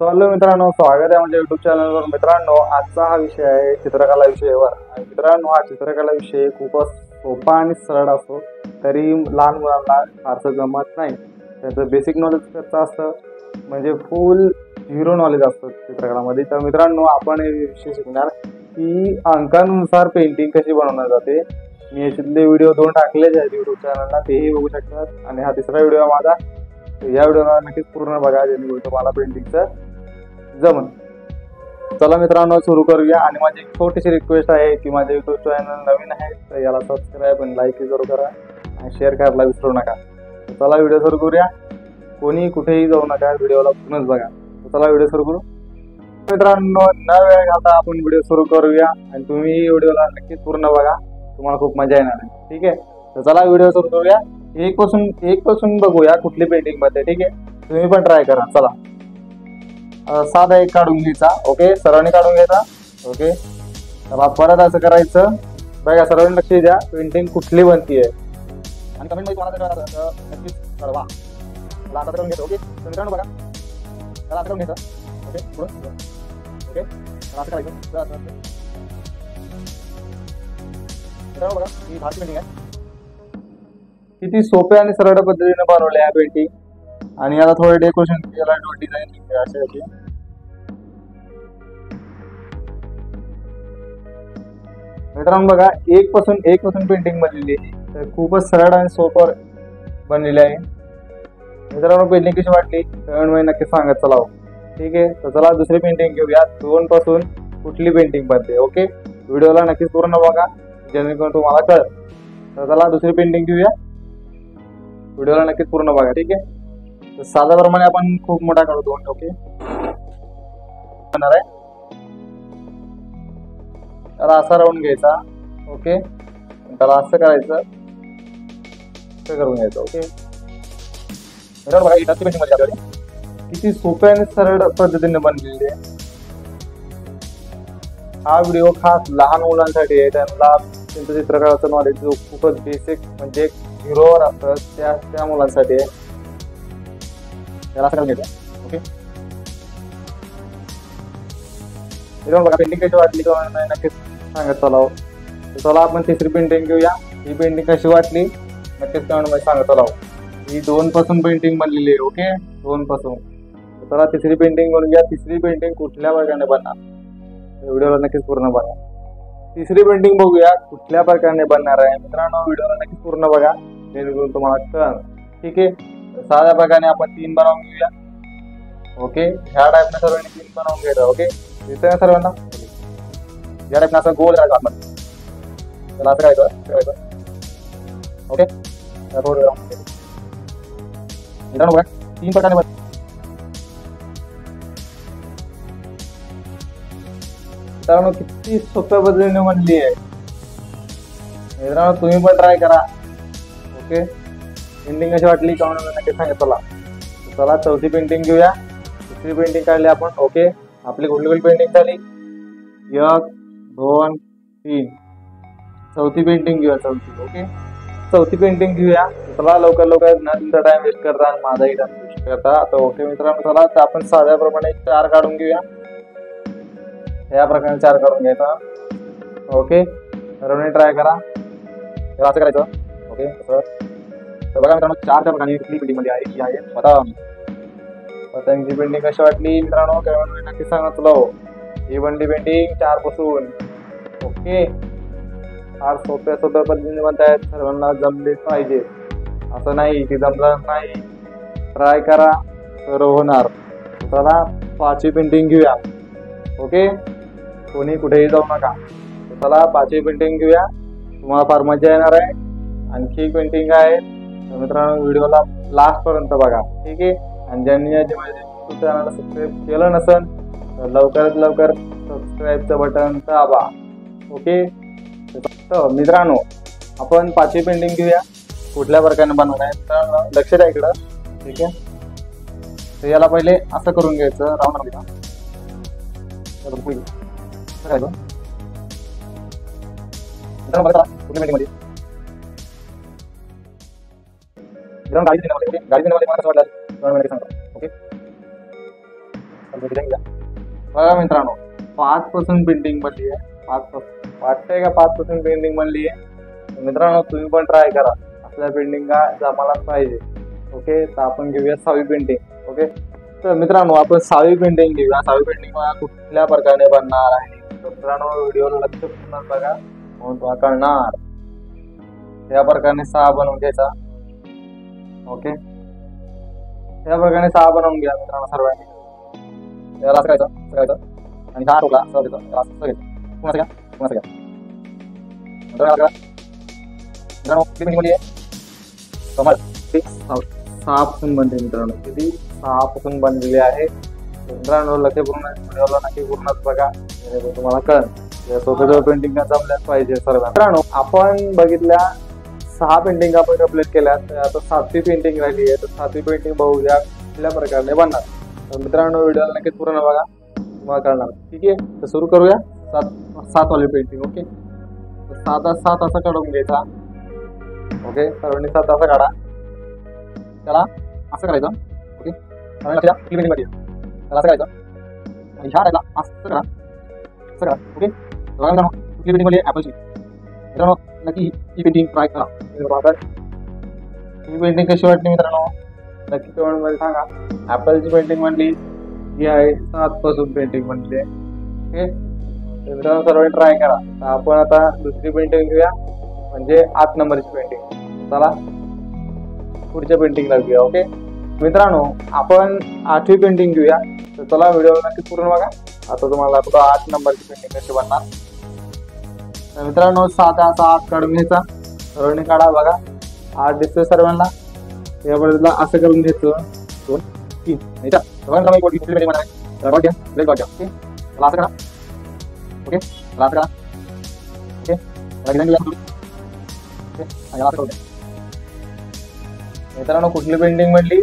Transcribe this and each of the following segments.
Hello मित्रांनो, स्वागत आहे माझ्या युट्यूब चॅनलवर. मित्रांनो, आजचा हा विषय आहे चित्रकला विषयावर. आणि मित्रांनो, हा चित्रकला विषय खूपच सोपा आणि सरळ असतो, तरी लहान मुलांना फारसं जमत नाही. त्याचं बेसिक नॉलेज कसं असतं म्हणजे फुल झिरो नॉलेज असतं चित्रकलामध्ये. तर मित्रांनो, आपण हे विषय शिकणार की अंकानुसार पेंटिंग कशी बनवली जाते. मी याच्यातले व्हिडिओ 2 टाकलेले आहेत युट्यूब चॅनलला, तेही बघू शकतात. आणि हा तिसरा व्हिडिओ माझा. या व्हिडिओला नक्कीच पूर्ण बघा, जेणेकरून तुम्हाला पेंटिंगचं जमन. चला मित्रांनो, सुरू करूया. आणि माझी एक छोटीशी रिक्वेस्ट आहे की माझे युट्यूब चॅनल नवीन आहे तर याला सबस्क्राईब आणि लाईक जरूर करा आणि शेअर करायला विसरू नका. चला व्हिडिओ सुरू करूया. कोणी कुठेही जाऊ नका, व्हिडिओला पूर्णच बघा. चला व्हिडिओ सुरू करू. मित्रांनो, न वेळ घालता आपण व्हिडिओ सुरू करूया आणि तुम्ही व्हिडिओला नक्कीच पूर्ण बघा, तुम्हाला खूप मजा येणार आहे. ठीक आहे, तर चला व्हिडिओ सुरू करूया. एक पासून बघूया कुठली पेंटिंग मध्ये. ठीक आहे, तुम्ही पण ट्राय करा. चला, साधा एक काढून घ्यायचा. ओके, सर्वांनी काढून घ्यायचा. ओके, चला परत असं करायचं. बघा, सर्वांनी लक्ष द्या, पेंटिंग कुठली बनतीये आणि कमेंट मध्ये कोणाला नक्कीच कळवा. चला आता करून घेतो. ओके, तर मित्रांनो बघा, चला आता करून घ्यायचं. ओके, पुढं. ओके, चला असं करायचं. मित्रांनो बघा, ही भारतीय पेंटिंग आहे. किती सोप्या आणि सरळ पद्धतीने बनवले आहे पेंटिंग. आणि याला थोडे डेकोरेशन केला, डिझाईन असे होते. मित्रांनो बघा, एक पासून पेंटिंग बनलेली आहे. तर खूपच सरळ आणि सोपं बनलेली आहे. मित्रांनो, पेंटिंग कशी वाटली कमेंट मध्ये नक्की सांगत चला. ठीक आहे, तर चला दुसरी पेंटिंग घेऊया. 2 पासून कुठली पेंटिंग बनते. ओके, व्हिडिओला नक्कीच पूर्ण बघा, जेणेकरून तुम्हाला कळेल. तर चला दुसरी पेंटिंग घेऊया, व्हिडिओला नक्कीच पूर्ण बघा. ठीक आहे, तर साधाप्रमाणे आपण खूप मोठा काढू 2. ओके, आहे त्याला असा राऊंड घ्यायचा. ओके, त्याला असं करायचं, असं करून घ्यायचं. ओके, बघा, इटाची पेंटिंग मध्ये आपल्याकडे किती सोप्या आणि सरळ पद्धतीने बनलेली आहे. हा व्हिडिओ खास लहान मुलांसाठी आहे. त्यांना त्यांचं चित्रकलाचं नॉलेज जो खूपच बेसिक म्हणजे झिरोवर असतं त्या मुलांसाठी आहे. त्याला असं करून घ्यायचं. ओके, बघा, पेंटिंग कशी वाटली नक्कीच सांगत चला. चला आपण तिसरी पेंटिंग घेऊया. ही पेंटिंग कशी वाटली नक्कीच कमेंट मध्ये सांगत चला. ही 2 पासून पेंटिंग बनलेली आहे. ओके, 2 पासून. चला तिसरी पेंटिंग बनवून घ्या. तिसरी पेंटिंग कुठल्या प्रकारे बनणार, व्हिडिओला नक्कीच पूर्ण बघा. तिसरी पेंटिंग बघूया कुठल्या प्रकारे बनणार आहे. मित्रांनो, व्हिडिओला नक्कीच पूर्ण बघा, जेणेकरून तुम्हाला कळेल. ठीक आहे, साध्या प्रकारे आपण 3 बनवून घेऊया. ओके, ह्या टाईपने सर्वांनी 3 बनवून घ्यायचं. ओके, दिसतंय ना सर्वांना? या टाईपने असं गोल करायचं आपण. त्याला असं करायचं. ओके, थोडं मित्रांनो बघा, 3 प्रकारे मित्रांनो किती सोप्या पद्धतीने बनली आहे. मित्रांनो, तुम्ही पण ट्राय करा. ओके, पेंटिंग कशी वाटली कमेंट मध्ये नक्की सांगा. चला चौथी पेंटिंग घेऊया. तिसरी पेंटिंग काढली आपण. ओके, आपली कुठली पेंटिंग झाली 1 2 3. चौथी पेंटिंग घेऊया. ओके, चौथी पेंटिंग घेऊया. चला लवकर न तुमचा टाइम वेस्ट करता आणि माझाही टाइम वेस्ट करता. आता ओके मित्रांनो, चला तर आपण साध्याप्रमाणे 4 काढून घेऊया. या प्रकारे 4 काढून घ्यायचा. ओके, सर्वांनी ट्राय करा. त्याला असं करायचं. ओके, तर बघा मित्रांनो, 4 प्रकारे कुठली पेंटिंग मध्ये आहे. ही आहे पतंगची पेंटिंग कशी वाटली मित्रांनो कमेंट मध्ये नक्की सांगा. चला, ही बनली पेंटिंग 4 पासून. ओके, फार सोप्या पद्धतीने बनतायत. सर्वांना जमले पाहिजे, असं नाही की जमलं नाही. ट्राय करा, तर होणार. चला 5वी पेंटिंग घेऊया. ओके, कोणी कुठेही जाऊ नका. चला 5वी पेंटिंग घेऊया, तुम्हाला फार मजा येणार आहे. आणखी एक पेंटिंग आहे. तर मित्रांनो, व्हिडिओला लास्ट पर्यंत बघा. ठीक आहे, आणि ज्यांनी माझ्या चॅनलला सबस्क्राईब केलं नसेल तर लवकरात लवकर सबस्क्राईबचं बटन दाबा. ओके, तर मित्रांनो, आपण 5वी पेंटिंग घेऊया. कुठल्या प्रकारे बनवणार आहे मित्रांनो, लक्ष द्या इकडं. ठीक आहे, तर याला पहिले असं करून घ्यायचं राऊंड मध्ये. कुठली पेंटिंग मध्ये गाडी देण्यामध्ये मला कसं वाटलं ओके बघा मित्रांनो, 5% पेंटिंग बनली आहे. 5% वाटतंय का 5% पेंटिंग बनली आहे. मित्रांनो तुम्ही पण ट्राय करा. आपल्या पेंटिंगा जमायला पाहिजे. ओके, तर आपण घेऊया 6वी पेंटिंग. ओके, तर मित्रांनो आपण 6वी पेंटिंग घेऊया. 6वी पेंटिंग कुठल्या प्रकारे बनणार आहे तर मित्रांनो व्हिडिओला लक्षपूर्वक बघा, मग तुम्हाला कळणार. या प्रकारे 6 बनवून घ्यायचा. ओके, या प्रकारे 6 बनवून घ्या मित्रांनो सर्वांनी. याला असं करायचं आणि 10 टोकला असं देतो. याला असं घ्यायचं. पुन्हा घ्या. मित्रांनो किती मिनिटमध्ये तुम्हाला 6 बनते मित्रांनो. किती 6 बनलेले आहे मित्रांनो. लक्षपूर्ण व्हिडिओला नक्की पूर्णच बघा, तुम्हाला कळेल. सोबत पेंटिंग जमल्याच पाहिजे सर्व. मित्रांनो आपण बघितल्या 6 पेंटिंग आपण कंप्लीट केल्या. आता 7वी पेंटिंग राहिली आहे. तर 7वी पेंटिंग बघूया कुठल्या प्रकारे बनणार. तर मित्रांनो व्हिडिओला नक्कीच पूर्ण बघा, तुम्हाला कळणार. ठीक आहे, तर सुरू करूया 7 वाली पेंटिंग. ओके, 7 असं काढून घ्यायचा. ओके, सर्वांनी 7 असं काढा. त्याला असं करायचं. ओके, पेंटिंग मध्ये त्याला असं करायचं आणि ह्या टाईपला असं करा. असं करा. ओके, बघा मित्रांनो कुठली पेंटिंग मध्ये ॲपलची. मित्रांनो नक्की ही पेंटिंग ट्राय करा. ही पेंटिंग कशी वाटली मित्रांनो नक्की कमेंट मध्ये सांगा. ॲपलची पेंटिंग म्हणली ही आहे 7 पेंटिंग म्हणली आहे. ओके, मित्रांनो सर्वांनी ट्राय करा. तर आपण आता दुसरी पेंटिंग घेऊया, म्हणजे 8 नंबरची पेंटिंग. चला पुढच्या पेंटिंगला घेऊया. ओके मित्रांनो आपण 8वी पेंटिंग घेऊया. तर चला व्हिडिओ नक्की पूर्ण बघा. आता तुम्हाला 8 नंबरची पेंटिंग कशी बनणार. तर मित्रांनो 7 काढून घ्यायचा. सर्वांनी काढा. बघा 8 दिसतोय सर्वांना. या बरोबर असं करून घ्यायचं. 2 3 सर्वांना कुठली पेंटिंग बनणार. ओके, असं करा. ओके, असं करा. ओके, मित्रांनो कुठली पेंटिंग म्हणली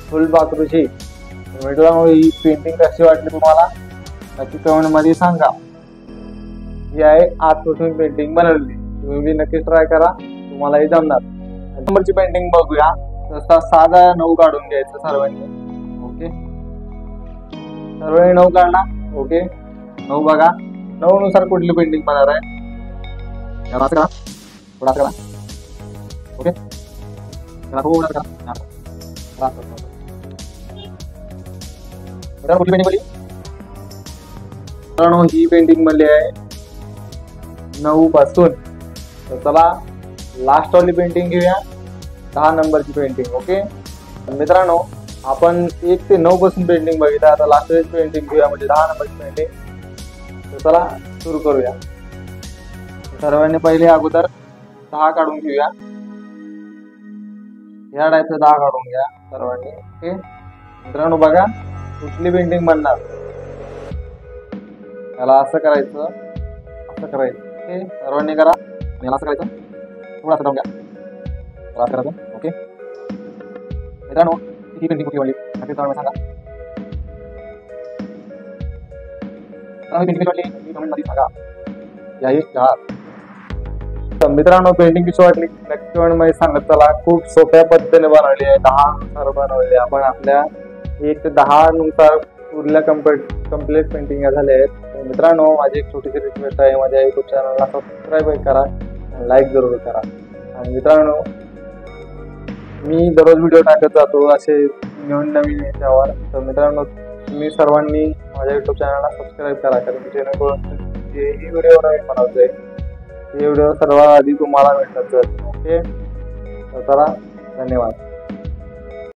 फुल बाथरूमची. मित्रांनो ही पेंटिंग कशी वाटली तुम्हाला नक्की कमेंट मध्ये सांगा. ही आहे 8 पेंटिंग बनवली. तुम्ही नक्की ट्राय करा, तुम्हालाही जमणार. नंबरची पेंटिंग बघूया. तसा साधा 9 काढून घ्यायचं सर्वांनी. ओके, सर्वांनी 9 काढला. ओके, 9 बघा. 9 नुसार कुठली पेंटिंग बनणार आहे. याला असं करा. थोडा करा. ओके, कुठली पेंटिंग बनली मित्रांनो ही पेंटिंग बनली आहे 9 पासून. तर चला लास्ट वाली पेंटिंग घेऊया 10 नंबरची पेंटिंग. ओके मित्रांनो आपण 1 ते 9 पासून पेंटिंग बघितलं. आता लास्ट वाली पेंटिंग घेऊया म्हणजे 10 नंबरची पेंटिंग. तर चला सुरू करूया. सर्वांनी पहिले अगोदर 10 काढून घेऊया. या टाईपचं 10 काढून घ्या सर्वांनी. ओके मित्रांनो बघा कुठली पेंटिंग बनणार. याला असं करायचं, असं करायचं. ओके सर्वांनी करा. याला असं करायचं, थोडं असं घ्या. याला असं करायचं. ओके मित्रांनो ही पेंटिंग कुठली बनली नक्की सांगा. पेंटिंग वाटली कमेंट मध्ये सांगा. याही 10. तर मित्रांनो पेंटिंग कशी वाटली नक्की कमेंट मध्ये सांगत चला. खूप सोप्या पद्धतीने बनवली आहे. 10 नुसार बनवली. आपण आपल्या 1 ते 10 नुसार पूर्ण कम्प्लीट पेंटिंग झाले आहेत. मित्रांनो माझी एक छोटीशी रिक्वेस्ट आहे, माझ्या युट्यूब चॅनलला सबस्क्राईब करा, लाईक जरूर करा. आणि मित्रांनो मी दररोज व्हिडिओ टाकत जातो असे नवीन याच्यावर. तर मित्रांनो तुम्ही सर्वांनी माझ्या युट्यूब चॅनलला सबस्क्राईब करा, कारण जेणेकरून जेही व्हिडिओ नवीन बनवतोय ते व्हिडिओ सर्वात आधी तुम्हाला भेटतात. ओके तर चला धन्यवाद.